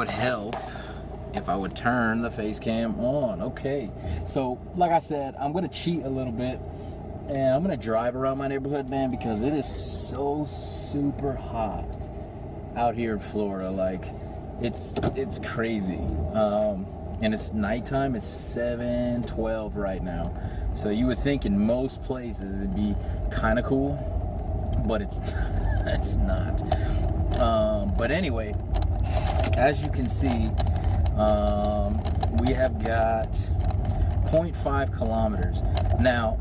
would help if I would turn the face cam on. Okay, so like I said, I'm gonna cheat a little bit and I'm gonna drive around my neighborhood, man, because it is so super hot out here in Florida. Like, it's crazy. And it's nighttime. It's 7:12 right now. So you would think in most places it'd be kind of cool, but it's not. But anyway, as you can see, we have got 0.5 kilometers. Now,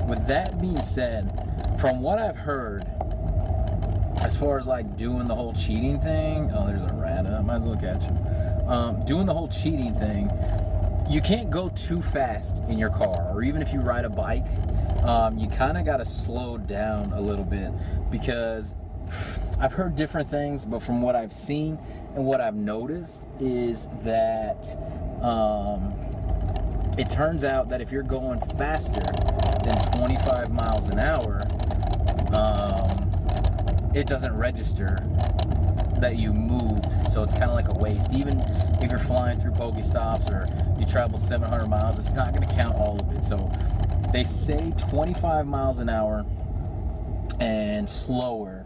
with that being said, from what I've heard, as far as like doing the whole cheating thing, oh, there's a rat up, might as well catch him. Doing the whole cheating thing, you can't go too fast in your car, or even if you ride a bike, you kind of got to slow down a little bit, because I've heard different things, but from what I've seen and what I've noticed is that it turns out that if you're going faster than 25 miles an hour, it doesn't register that you moved, so it's kind of like a waste. Even if you're flying through Pokestops or you travel 700 miles, it's not going to count all of it. So they say 25 miles an hour and slower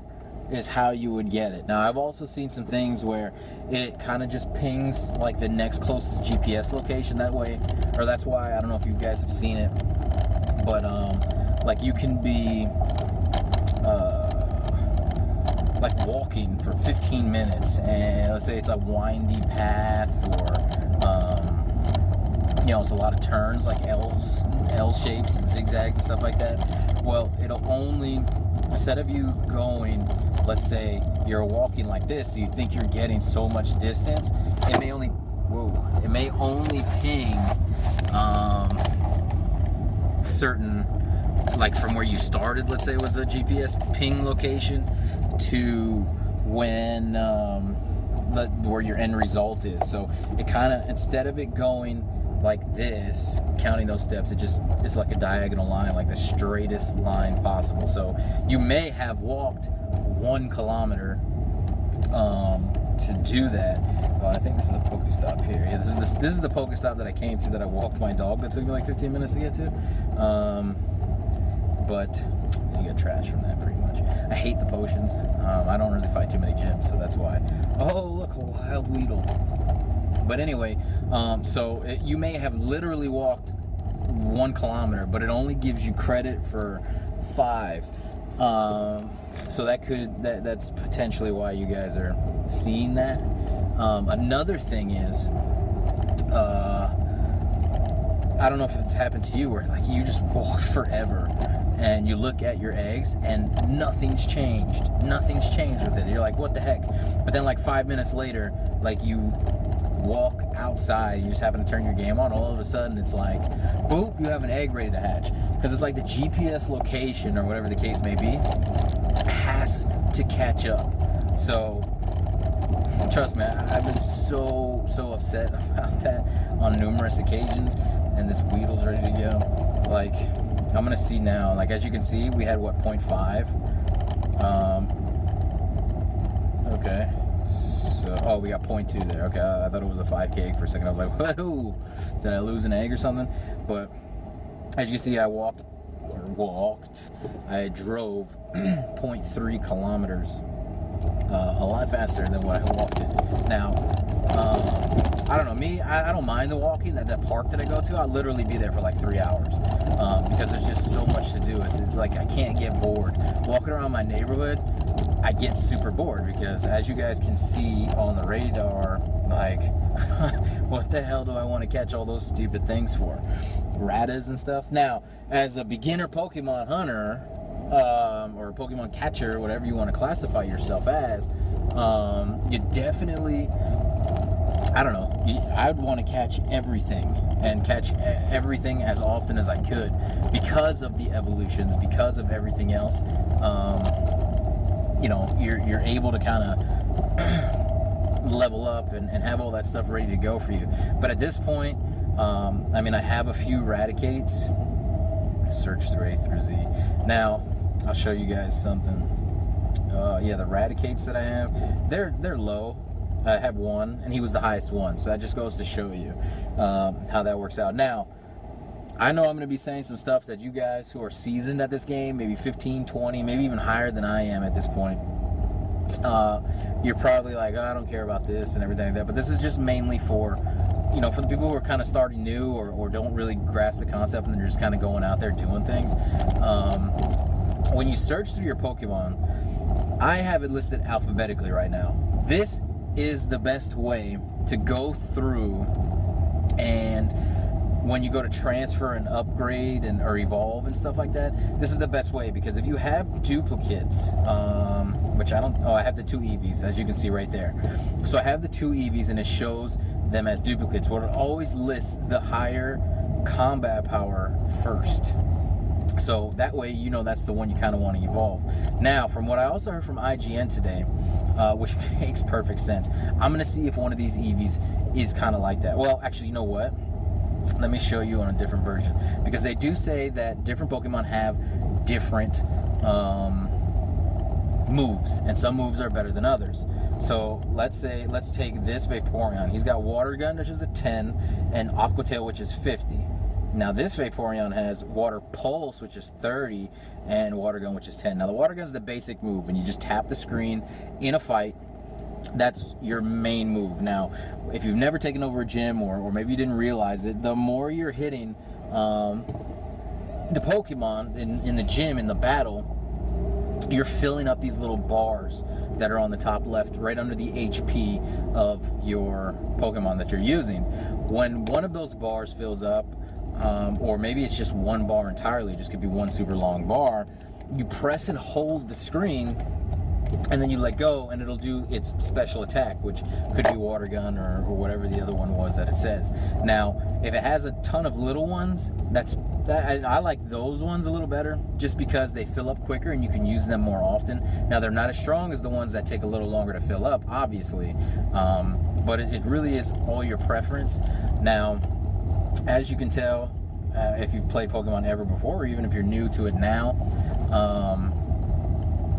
is how you would get it. Now, I've also seen some things where it kind of just pings like the next closest GPS location that way, or that's why, I don't know if you guys have seen it, but like you can be like walking for 15 minutes, and let's say it's a windy path, or it's a lot of turns, like L shapes and zigzags and stuff like that. Well, it'll only, instead of you going, let's say you're walking like this, so you think you're getting so much distance, it may only ping certain, like from where you started, let's say it was a GPS ping location, to when where your end result is. So it kind of, instead of it going like this, counting those steps, it's like a diagonal line, like the straightest line possible. So you may have walked 1 kilometer to do that. I think this is a Pokestop here. Yeah, this is the Pokestop that I came to, that I walked my dog, that took me like 15 minutes to get to. But you get trash from that pretty much. I hate the potions. I don't really fight too many gyms, so that's why. Oh, look, a wild weedle. But anyway, you may have literally walked 1 kilometer, but it only gives you credit for 5. So that's potentially why you guys are seeing that. Another thing is, I don't know if it's happened to you, where like you just walked forever and you look at your eggs and nothing's changed with it. You're like, what the heck? But then like 5 minutes later, like you walk outside, you just happen to turn your game on, all of a sudden it's like, boop, you have an egg ready to hatch. Because it's like the GPS location, or whatever the case may be, has to catch up. So trust me, I've been so upset about that on numerous occasions, and this Weedle's ready to go. Like, I'm gonna see now, like as you can see, we had what, 0.5? Okay, so, we got 0.2 there. Okay, I thought it was a 5K egg for a second. I was like, whoa, did I lose an egg or something? But as you see, I drove 0.3 kilometers, a lot faster than what I walked it. Now, I don't know, me, I don't mind the walking. At that park that I go to, I'll literally be there for like 3 hours, because there's just so much to do. It's like I can't get bored. Walking around my neighborhood, I get super bored, because as you guys can see on the radar, like, what the hell do I want to catch all those stupid things for? Ratas and stuff. Now, as a beginner Pokemon hunter, or Pokemon catcher, whatever you want to classify yourself as, you definitely, I don't know, I'd want to catch everything, and catch everything as often as I could, because of the evolutions, because of everything else. You're able to kind of level up and have all that stuff ready to go for you. But at this point, I have a few Raticates. Search through A through Z. Now, I'll show you guys something. The Raticates that I have, they're low. I have one, and he was the highest one. So that just goes to show you how that works out. Now, I know I'm going to be saying some stuff that you guys who are seasoned at this game, maybe 15, 20, maybe even higher than I am at this point, you're probably like, oh, I don't care about this and everything like that. But this is just mainly for, you know, for the people who are kind of starting new or don't really grasp the concept and they're just kind of going out there doing things. When you search through your Pokemon, I have it listed alphabetically right now. This is the best way to go through, and when you go to transfer and upgrade or evolve and stuff like that, this is the best way, because if you have duplicates, which I have the 2 Eevees, as you can see right there. So I have the 2 Eevees and it shows them as duplicates. Well, it always lists the higher combat power first. So that way, you know, that's the one you kind of want to evolve. Now, from what I also heard from IGN today, which makes perfect sense, I'm going to see if one of these Eevees is kind of like that. Well, actually, you know what? Let me show you on a different version, because they do say that different Pokemon have different moves, and some moves are better than others. So let's take this Vaporeon. He's got Water Gun, which is a 10, and Aqua Tail, which is 50. Now this Vaporeon has Water Pulse, which is 30, and Water Gun, which is 10. Now the Water Gun is the basic move, and you just tap the screen in a fight. That's your main move. Now, if you've never taken over a gym, or maybe you didn't realize it, the more you're hitting the Pokemon in the gym, in the battle, you're filling up these little bars that are on the top left, right under the HP of your Pokemon that you're using. When one of those bars fills up, or maybe it's just one bar entirely, it just could be one super long bar, you press and hold the screen, and then you let go, and it'll do its special attack, which could be Water Gun or whatever the other one was that it says. Now, if it has a ton of little ones, I like those ones a little better, just because they fill up quicker and you can use them more often. Now, they're not as strong as the ones that take a little longer to fill up, obviously, but it really is all your preference. Now, as you can tell, if you've played Pokemon ever before, or even if you're new to it now,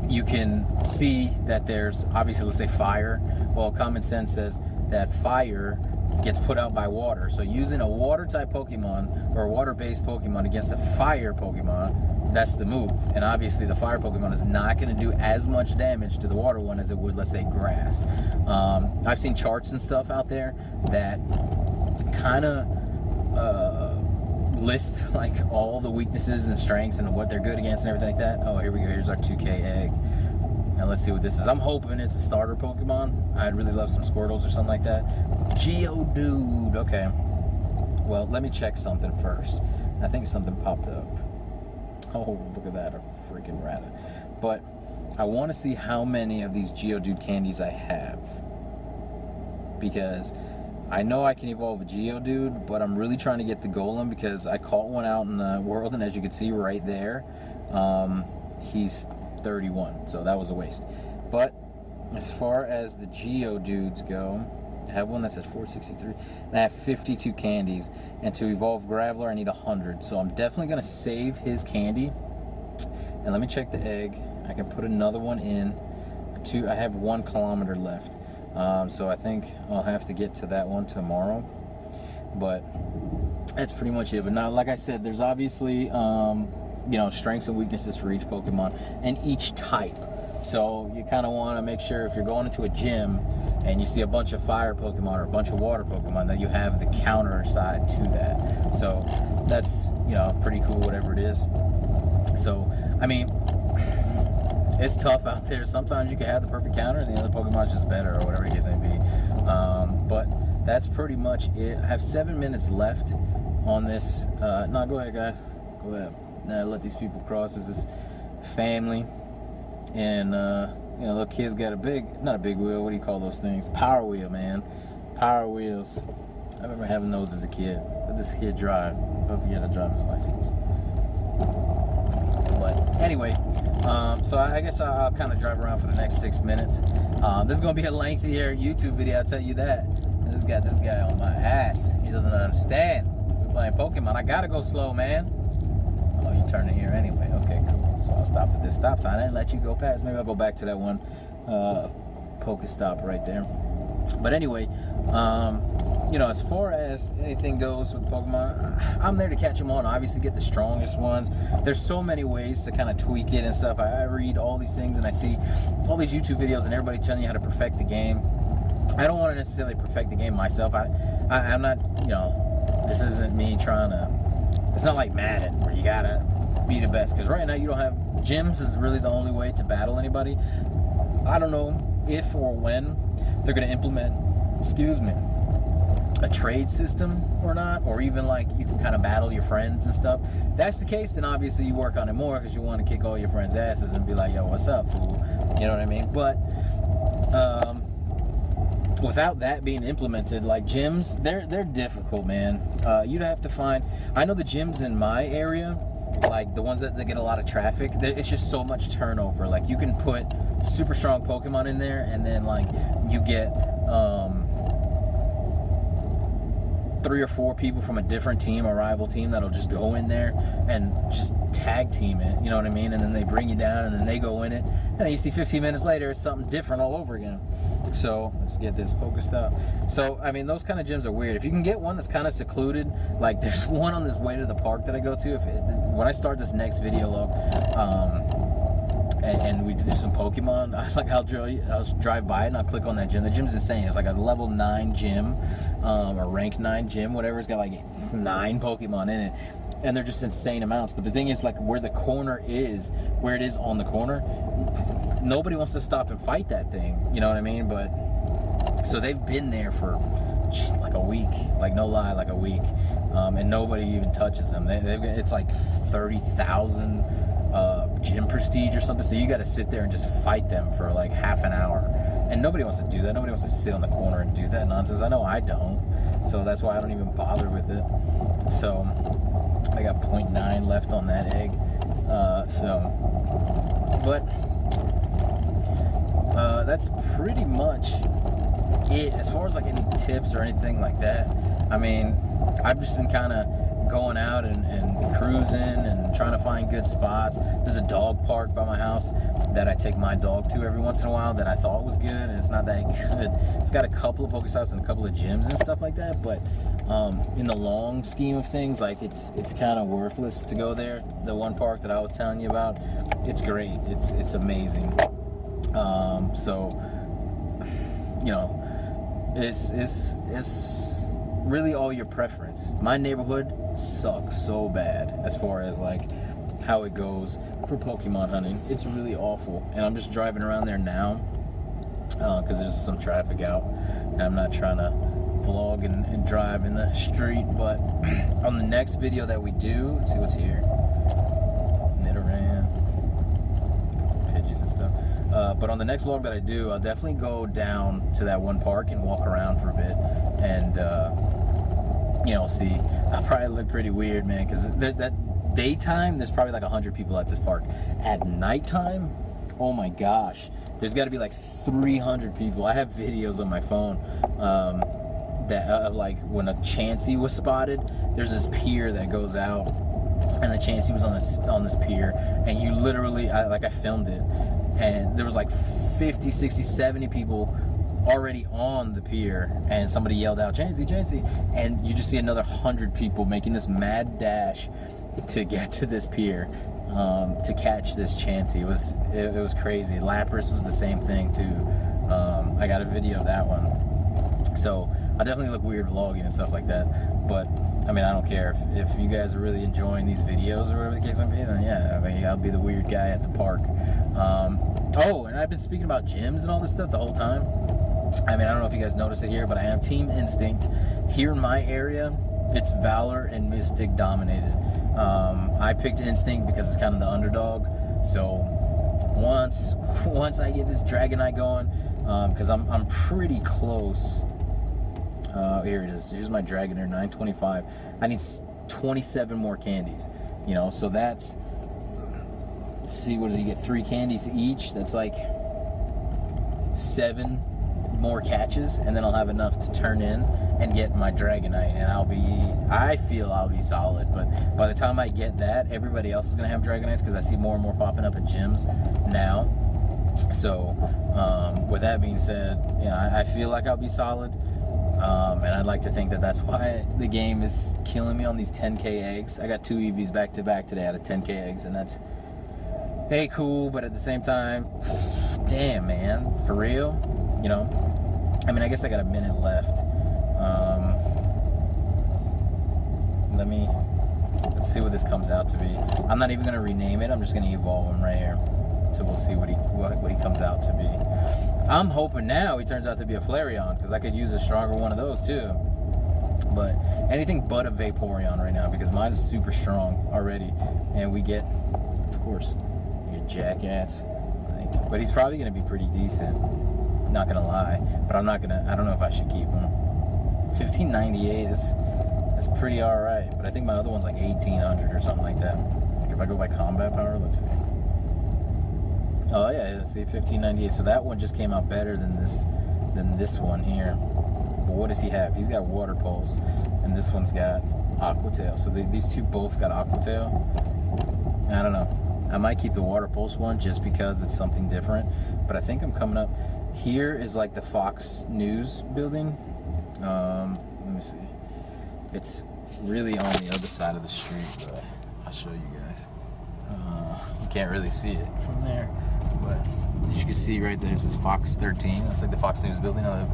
you can see that there's, obviously, let's say fire. Well, common sense says that fire gets put out by water. So using a water type Pokemon or a water based Pokemon against a fire Pokemon, that's the move. And obviously the fire Pokemon is not going to do as much damage to the water one as it would, let's say, grass. I've seen charts and stuff out there that kind of list like all the weaknesses and strengths and what they're good against and everything like that. Oh, here we go. Here's our 2K egg. Now let's see what this is. I'm hoping it's a starter Pokemon. I'd really love some Squirtles or something like that. Geodude. Okay. Well, let me check something first. I think something popped up. Oh, look at that. A freaking rabbit. But I want to see how many of these Geodude candies I have, because I know I can evolve a Geodude, but I'm really trying to get the Golem, because I caught one out in the world, and as you can see right there, he's 31, so that was a waste. But as far as the Geodudes go, I have one that says 463, and I have 52 candies, and to evolve Graveler I need 100, so I'm definitely going to save his candy. And let me check the egg. I can put another one in. I have 1 kilometer left. So I think I'll have to get to that one tomorrow, but that's pretty much it. But now, like I said, there's obviously, strengths and weaknesses for each Pokemon and each type. So you kind of want to make sure, if you're going into a gym and you see a bunch of fire Pokemon or a bunch of water Pokemon, that you have the counter side to that. So that's, pretty cool, whatever it is. So, I mean, it's tough out there. Sometimes you can have the perfect counter and the other Pokemon's just better, or whatever the case may be. But that's pretty much it. I have 7 minutes left on this. No, go ahead, guys. Go ahead. Let these people cross. This is family. And, little kid's got not a big wheel. What do you call those things? Power wheel, man. Power wheels. I remember having those as a kid. Let this kid drive. Hope he got a driver's license. But anyway, so I guess I'll kind of drive around for the next 6 minutes. This is going to be a lengthier YouTube video, I'll tell you that. And this guy on my ass. He doesn't understand. We're playing Pokemon. I got to go slow, man. Oh, you turn it here anyway. Okay, cool. So I'll stop at this stop sign and let you go past. Maybe I'll go back to that one Pokestop right there. But anyway, you know, as far as anything goes with Pokemon, I'm there to catch them all and obviously get the strongest ones. There's so many ways to kind of tweak it and stuff. I read all these things and I see all these YouTube videos and everybody telling you how to perfect the game. I don't want to necessarily perfect the game myself. I'm not, you know, this isn't me trying to, it's not like Madden where you gotta be the best, because right now you don't have, gyms is really the only way to battle anybody. I don't know if or when they're going to implement, a trade system or not, or even like you can kind of battle your friends and stuff. If that's the case, then obviously you work on it more because you want to kick all your friends' asses and be like, yo, what's up, fool? You know what I mean? But without that being implemented, like gyms, they're difficult, man. You'd have to find, I know the gyms in my area, like the ones that get a lot of traffic, it's just so much turnover. Like you can put super strong Pokemon in there and then like you get 3 or 4 people from a different team, a rival team, that'll just go in there and just tag team it, you know what I mean? And then they bring you down and then they go in it, and then you see 15 minutes later it's something different all over again. So let's get this Pokestuff. So I mean, those kind of gyms are weird. If you can get one that's kind of secluded, like there's one on this way to the park that I go to. When I start this next video log, and we do some Pokemon, I'll drive by it and I'll click on that gym. The gym's insane. It's like a level 9 gym, or rank 9 gym, whatever. It's got like 9 Pokemon in it, and they're just insane amounts. But the thing is, like where the corner is, where it is on the corner, nobody wants to stop and fight that thing, you know what I mean? But so they've been there for just like a week, like no lie, like a week, and nobody even touches them. It's like 30,000 gym prestige or something, so you got to sit there and just fight them for like half an hour, and nobody wants to do that. Nobody wants to sit on the corner and do that nonsense. I know I don't, so that's why I don't even bother with it. So I got 0.9 left on that egg, but that's pretty much it as far as like any tips or anything like that. I mean, I've just been kind of going out and cruising and trying to find good spots. There's a dog park by my house that I take my dog to every once in a while that I thought was good, and it's not that good. It's got a couple of Pokestops and a couple of gyms and stuff like that, but in the long scheme of things, like it's kind of worthless to go there. The one park that I was telling you about, it's great. It's amazing. So you know, it's really all your preference. My neighborhood sucks so bad as far as like how it goes for Pokemon hunting. It's really awful, and I'm just driving around there now because there's some traffic out, and I'm not trying to vlog and drive in the street. But on the next video that we do, let's see what's here. Nidoran, a couple Pidgeys and stuff. But on the next vlog that I do, I'll definitely go down to that one park and walk around for a bit, and you know, see. I'll probably look pretty weird, man, because that daytime there's probably like 100 people at this park. At nighttime, oh my gosh, there's got to be like 300 people. I have videos on my phone that of like when a Chansey was spotted. There's this pier that goes out, and the Chansey was on this pier, and you literally, I filmed it, and there was like 50, 60, 70 people already on the pier, and somebody yelled out, Chansey, Chansey, and you just see another 100 people making this mad dash to get to this pier to catch this Chansey. It was crazy. Lapras was the same thing too. I got a video of that one. So I definitely look weird vlogging and stuff like that, but I mean, I don't care. If you guys are really enjoying these videos or whatever the case might be, then yeah, I mean, I'll be the weird guy at the park. Oh, and I've been speaking about gyms and all this stuff the whole time. I mean, I don't know if you guys noticed it here, but I am Team Instinct. Here in my area, it's Valor and Mystic dominated. I picked Instinct because it's kind of the underdog. So once I get this Dragonite going, because I'm pretty close. Here it is. Here's my Dragonair, 925. I need 27 more candies. You know, so that's, let's see, what does he get? 3 candies each. That's like 7 more catches, and then I'll have enough to turn in and get my Dragonite, and I feel I'll be solid. But by the time I get that, everybody else is gonna have Dragonites, because I see more and more popping up at gyms now. So with that being said, I feel like I'll be solid, and I'd like to think that that's why the game is killing me on these 10k eggs. I got 2 EVs back to back today out of 10k eggs, and that's cool, but at the same time, damn, man, for real, I mean, I guess I got a minute left. Let's see what this comes out to be. I'm not even gonna rename it. I'm just gonna evolve him right here. So we'll see what he comes out to be. I'm hoping now he turns out to be a Flareon, because I could use a stronger one of those too. But anything but a Vaporeon right now, because mine is super strong already. And we get, of course, you jackass. But he's probably gonna be pretty decent. Not gonna lie. But I don't know if I should keep him. 1598 that's pretty alright. But I think my other one's like 1800 or something like that. Like if I go by combat power, let's see. Oh yeah, see, 1598. So that one just came out better than this one here. But what does he have? He's got Water Pulse, and this one's got Aqua Tail. So these two both got Aqua Tail. I don't know. I might keep the Water Pulse one just because it's something different. But I think I'm coming up. Here is like the Fox News building. Let me see. It's really on the other side of the street, but I'll show you guys. You can't really see it from there. But as you can see right there, it says Fox 13. That's like the Fox News building. I live,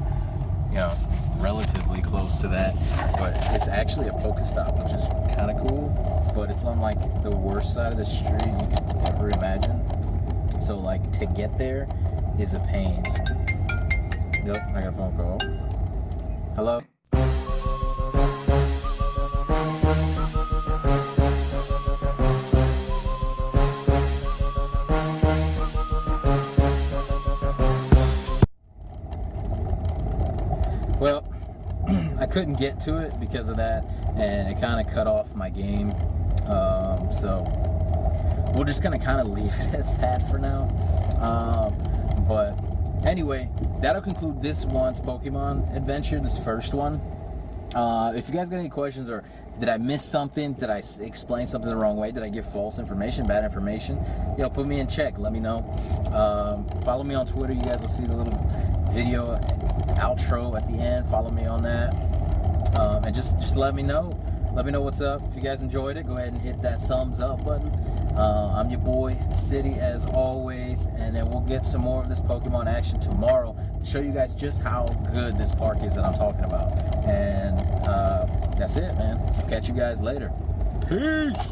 relatively close to that. But it's actually a Pokestop, which is kind of cool. But it's on like the worst side of the street you could ever imagine. So like to get there is a pain. Yep, I got a phone call. Hello? Well, I couldn't get to it because of that, and it kind of cut off my game. So we're just gonna kind of leave it at that for now. But anyway, that'll conclude this one's Pokemon adventure, this first one. If you guys got any questions, or did I miss something? Did I explain something the wrong way? Did I give false information, bad information? Put me in check. Let me know. Follow me on Twitter. You guys will see the little video outro at the end. Follow me on that. And just let me know. Let me know what's up. If you guys enjoyed it, go ahead and hit that thumbs up button. I'm your boy, City, as always. And then we'll get some more of this Pokemon action tomorrow to show you guys just how good this park is that I'm talking about. And that's it, man. Catch you guys later. Peace!